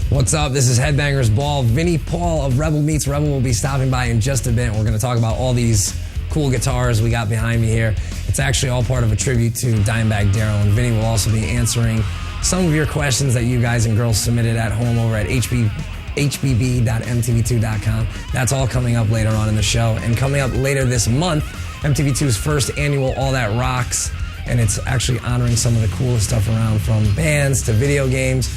What's up? This is Headbangers Ball. Vinnie Paul of Rebel Meets Rebel will be stopping by in just a bit. We're going to talk about all these cool guitars we got behind me here. It's actually all part of a tribute to Dimebag Darrell, and Vinnie will also be answering some of your questions that you guys and girls submitted at home over at hbb.mtv2.com. That's all coming up later on in the show. And coming up later this month, MTV2's first annual All That Rocks, and it's actually honoring some of the coolest stuff around, from bands to video games.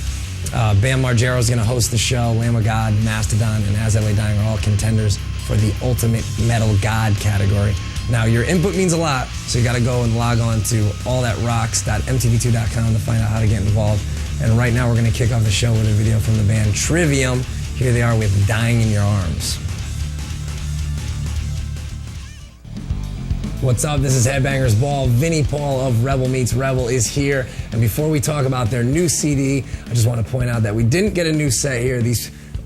Bam Margera is going to host the show. Lamb of God, Mastodon, and As I Lay Dying are all contenders for the Ultimate Metal God category. Now, your input means a lot, so you got to go and log on to allthatrocks.mtv2.com to find out how to get involved. And right now, we're going to kick off the show with a video from the band Trivium. Here they are with Dying in Your Arms. What's up? This is Headbangers Ball. Vinnie Paul of Rebel Meets Rebel is here. And before we talk about their new CD, I just want to point out that we didn't get a new set here.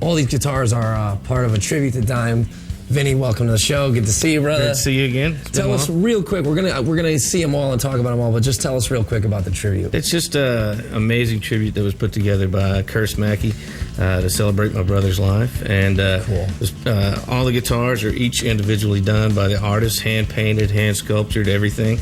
All these guitars are part of a tribute to Dime. Vinnie, welcome to the show. Good to see you, brother. Good to see you again. Tell us real quick. We're gonna see them all and talk about them all, but just tell us real quick about the tribute. It's just an amazing tribute that was put together by Curse Mackey to celebrate my brother's life. And Cool. all the guitars are each individually done by the artist, hand painted, hand sculptured, everything.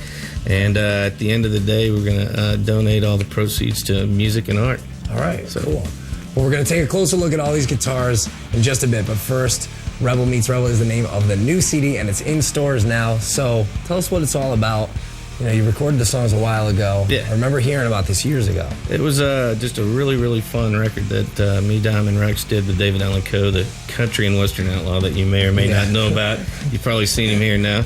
And at the end of the day, we're gonna donate all the proceeds to music and art. All right, so cool. Well, we're gonna take a closer look at all these guitars in just a bit, but first, Rebel Meets Rebel is the name of the new CD, and it's in stores now. So tell us what it's all about. You know, you recorded the songs a while ago. Yeah. I remember hearing about this years ago. It was just a really, really fun record that me, Dime, and Rex did with David Allan Coe, the country and western outlaw that you may or may not know about. You've probably seen him here now.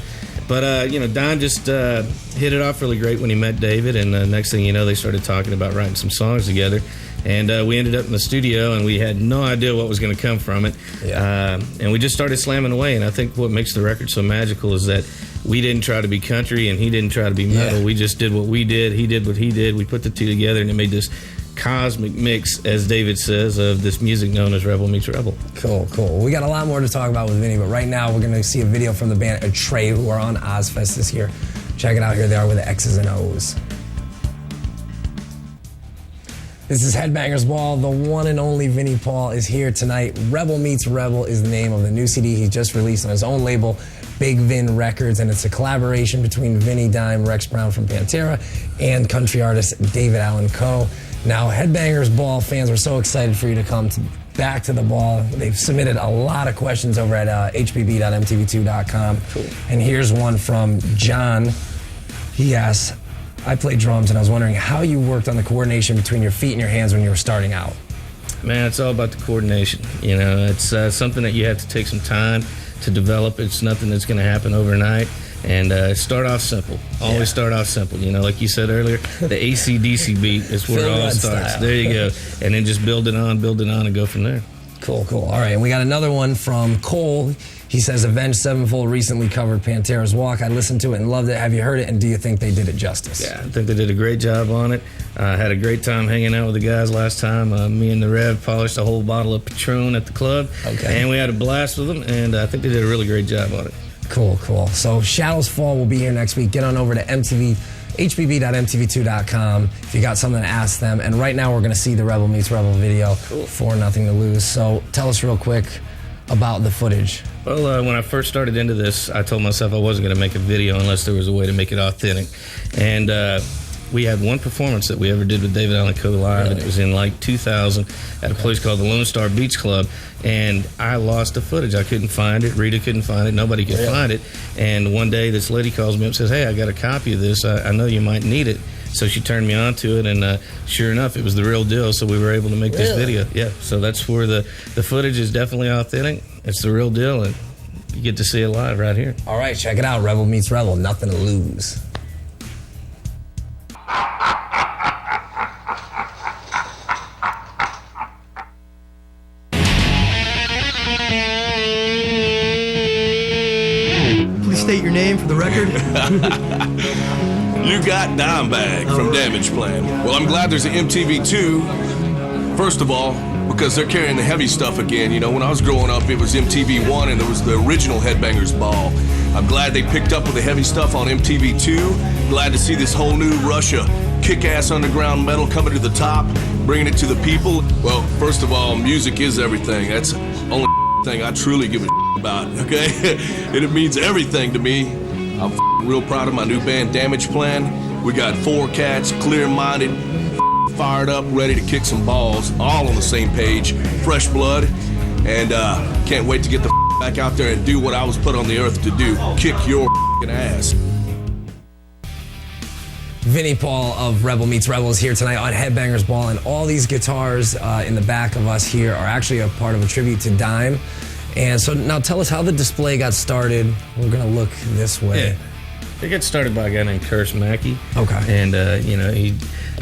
But, you know, Dime just hit it off really great when he met David, and next thing you know, they started talking about writing some songs together. And we ended up in the studio, and we had no idea what was going to come from it. Yeah. And we just started slamming away. And I think what makes the record so magical is that we didn't try to be country, and he didn't try to be metal. Yeah. We just did what we did. He did what he did. We put the two together, and it made this cosmic mix, as David says, of this music known as Rebel Meets Rebel. Cool, cool. We got a lot more to talk about with Vinnie, but right now we're going to see a video from the band Atray, who are on Ozfest this year. Check it out. Here they are with the X's and O's. This is Headbangers Ball. The one and only Vinnie Paul is here tonight. Rebel Meets Rebel is the name of the new CD he just released on his own label, Big Vin Records, and it's a collaboration between Vinnie, Dime, Rex Brown from Pantera, and country artist David Allan Coe. Now, Headbangers Ball fans were so excited for you to come back to the ball. They've submitted a lot of questions over at hbb.mtv2.com. Cool. And here's one from John. He asks, I play drums, and I was wondering how you worked on the coordination between your feet and your hands when you were starting out. Man, it's all about the coordination. You know, it's something that you have to take some time to develop. It's nothing that's going to happen overnight. And start off simple. Always start off simple. You know, like you said earlier, the AC/DC beat is where it all starts. Style. There you go. And then just build it on, and go from there. Cool, cool. All right, and we got another one from Cole. He says, Avenged Sevenfold recently covered Pantera's Walk. I listened to it and loved it. Have you heard it, and do you think they did it justice? Yeah, I think they did a great job on it. Had a great time hanging out with the guys last time. Me and the Rev polished a whole bottle of Patron at the club. Okay. And we had a blast with them, and I think they did a really great job on it. Cool, cool. So Shadows Fall will be here next week. Get on over to hbb.mtv2.com if you got something to ask them. And right now we're going to see the Rebel Meets Rebel video for Nothing to Lose. So tell us real quick about the footage. Well, when I first started into this, I told myself I wasn't going to make a video unless there was a way to make it authentic. And we had one performance that we ever did with David Allan Coe live, and it was in like 2000 at a place called the Lone Star Beach Club. And I lost the footage. I couldn't find it. Rita couldn't find it. Nobody could find it. And one day this lady calls me up and says, hey, I got a copy of this. I know you might need it. So she turned me on to it, and sure enough, it was the real deal, so we were able to make this video. Yeah, so that's where the footage is definitely authentic. It's the real deal, and you get to see it live right here. All right, check it out. Rebel Meets Rebel. Nothing to lose. Please state your name for the record. You got Dimebag from Damageplan. Well, I'm glad there's an MTV2. First of all, because they're carrying the heavy stuff again. You know, when I was growing up, it was MTV1 and there was the original Headbangers Ball. I'm glad they picked up with the heavy stuff on MTV2. Glad to see this whole new Russia kick-ass underground metal coming to the top, bringing it to the people. Well, first of all, music is everything. That's the only thing I truly give a about, okay? And it means everything to me. I'm real proud of my new band, Damageplan. We got 4 cats, clear-minded, fired up, ready to kick some balls, all on the same page, fresh blood, and can't wait to get the back out there and do what I was put on the earth to do, kick your ass. Vinnie Paul of Rebel Meets Rebel is here tonight on Headbangers Ball, and all these guitars in the back of us here are actually a part of a tribute to Dime. And so now tell us how the display got started. We're gonna look this way. Yeah. It got started by a guy named Curse Mackey. Okay. And, you know, he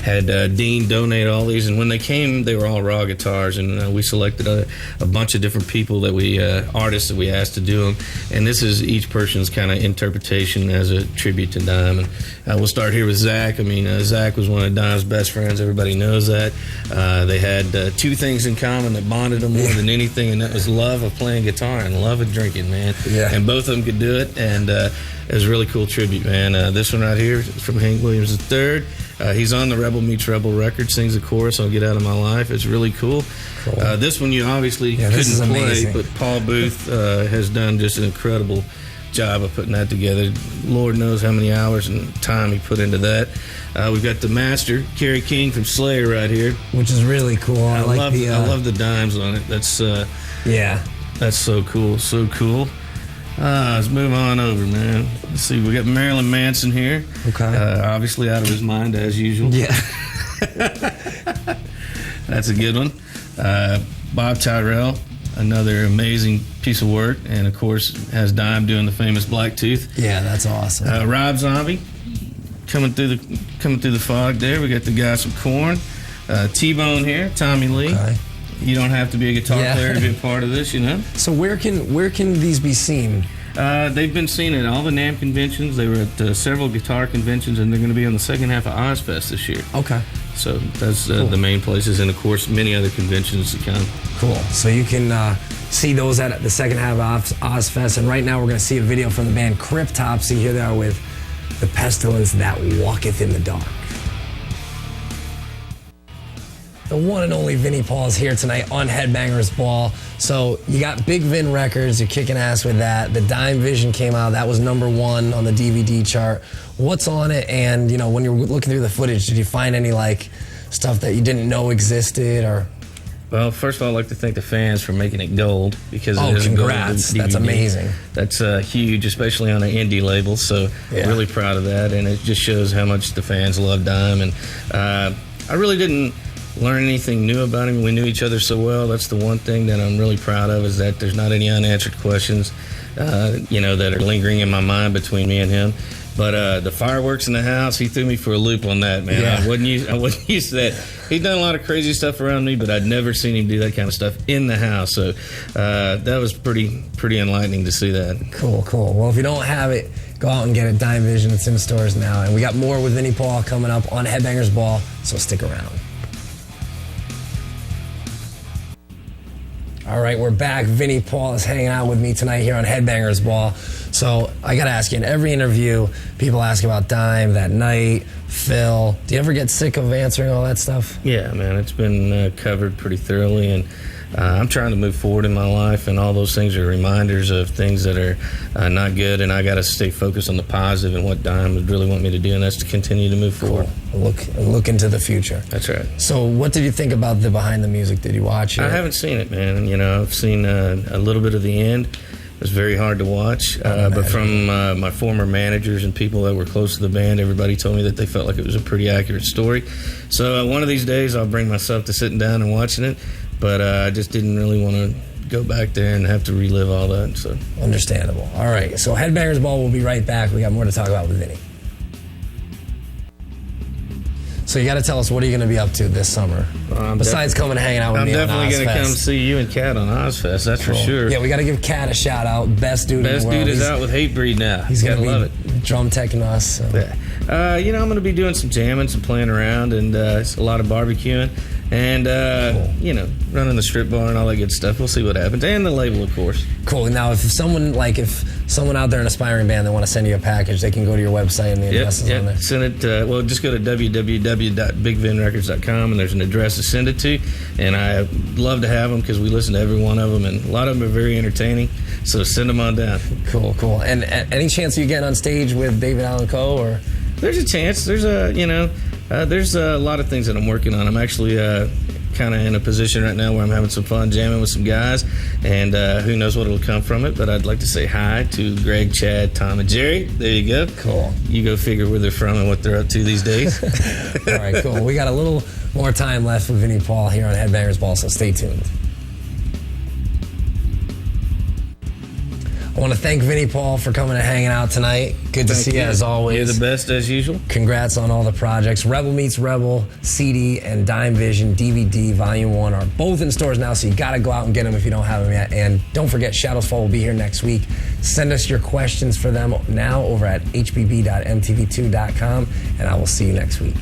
had Dean donate all these, and when they came, they were all raw guitars, and we selected a bunch of different people that we, artists that we asked to do them, and this is each person's kind of interpretation as a tribute to Dime. And we'll start here with Zach. I mean, Zach was one of Dime's best friends. Everybody knows that. They had 2 things in common that bonded them more than anything, and that was love of playing guitar and love of drinking, man. Yeah. And both of them could do it, and it was a really cool tribute, man. This one right here is from Hank Williams III. He's on the Rebel Meets Rebel record, sings the chorus, I'll Get Out of My Life. It's really cool. This one you obviously couldn't play, but Paul Booth has done just an incredible job of putting that together. Lord knows how many hours and time he put into that. We've got the master, Kerry King from Slayer right here. Which is really cool. I love the dimes on it. That's that's so cool, so cool. Let's move on over, man. Let's see, we got Marilyn Manson here. Okay. Obviously out of his mind, as usual. Yeah. That's a good one. Bob Tyrell, another amazing piece of work, and of course has Dime doing the famous Black Tooth. Yeah, that's awesome. Rob Zombie coming through the fog there. We got the guys from Korn. T-Bone here, Tommy Lee. Okay. You don't have to be a guitar player to be a part of this, you know. So where can these be seen? They've been seen at all the NAMM conventions. They were at several guitar conventions, and they're going to be on the second half of Ozfest this year. Okay. So that's the main places, and of course many other conventions to come. Cool. So you can see those at the second half of Ozfest, and right now we're going to see a video from the band Cryptopsy. Here they are with The Pestilence That Walketh in the Dark. The one and only Vinnie Paul is here tonight on Headbangers Ball. So you got Big Vin Records, you're kicking ass with that. The Dime Vision came out, that was #1 on the DVD chart. What's on it? And you know, when you're looking through the footage, did you find any like stuff that you didn't know existed or? Well, first of all, I'd like to thank the fans for making it gold, because it is congrats. Gold DVD. That's amazing. That's huge, especially on an indie label. So really proud of that, and it just shows how much the fans love Dime. And I really didn't learn anything new about him. We knew each other so well. That's the one thing that I'm really proud of, is that there's not any unanswered questions, you know, that are lingering in my mind between me and him. But the fireworks in the house, he threw me for a loop on that, man. Yeah. I wasn't used to that. He'd done a lot of crazy stuff around me, but I'd never seen him do that kind of stuff in the house. So that was pretty enlightening to see that. Cool, cool. Well, if you don't have it, go out and get it. Dime Vision, it's in stores now. And we got more with Vinnie Paul coming up on Headbangers Ball, so stick around. All right, we're back. Vinnie Paul is hanging out with me tonight here on Headbangers Ball. So I gotta ask you, in every interview, people ask about Dime, that night, Phil. Do you ever get sick of answering all that stuff? Yeah, man, it's been covered pretty thoroughly, and I'm trying to move forward in my life, and all those things are reminders of things that are not good, and I got to stay focused on the positive and what Dime would really want me to do, and that's to continue to move forward. Look into the future. That's right. So what did you think about the behind the music? Did you watch it? I haven't seen it, man. You know, I've seen a little bit of the end. It was very hard to watch, but from my former managers and people that were close to the band, everybody told me that they felt like it was a pretty accurate story. So one of these days I'll bring myself to sitting down and watching it, but I just didn't really want to go back there and have to relive all that. So understandable. All right, so Headbangers Ball, we'll be right back. We got more to talk about with Vinnie. So you got to tell us, what are you going to be up to this summer? Besides coming and hanging out with me on Ozfest. I'm definitely going to come see you and Kat on Ozfest, that's for sure. Yeah, we got to give Kat a shout out. Best dude in the world. Best dude is out with Hatebreed now. He's going to love it. Drum teching us. So. Yeah. You know, I'm going to be doing some jamming, some playing around, and a lot of barbecuing. and you know, running the strip bar and all that good stuff. We'll see what happens, and the label, of course. Cool. Now, if someone out there, an aspiring band, they want to send you a package, they can go to your website and the address is on there. Send it. Well, just go to www.bigvinrecords.com and there's an address to send it to. And I love to have them because we listen to every one of them, and a lot of them are very entertaining. So send them on down. Cool. And any chance you get on stage with David Allan Coe, or? There's a chance. There's a lot of things that I'm working on. I'm actually kind of in a position right now where I'm having some fun jamming with some guys, and who knows what will come from it. But I'd like to say hi to Greg, Chad, Tom, and Jerry. There you go. Cool. You go figure where they're from and what they're up to these days. All right, cool. We got a little more time left with Vinnie Paul here on Headbangers Ball, so stay tuned. I want to thank Vinnie Paul for coming and hanging out tonight. Good to see you as always. You're the best as usual. Congrats on all the projects. Rebel Meets Rebel CD and Dime Vision DVD Volume 1 are both in stores now, so you got to go out and get them if you don't have them yet. And don't forget, Shadows Fall will be here next week. Send us your questions for them now over at hbb.mtv2.com, and I will see you next week.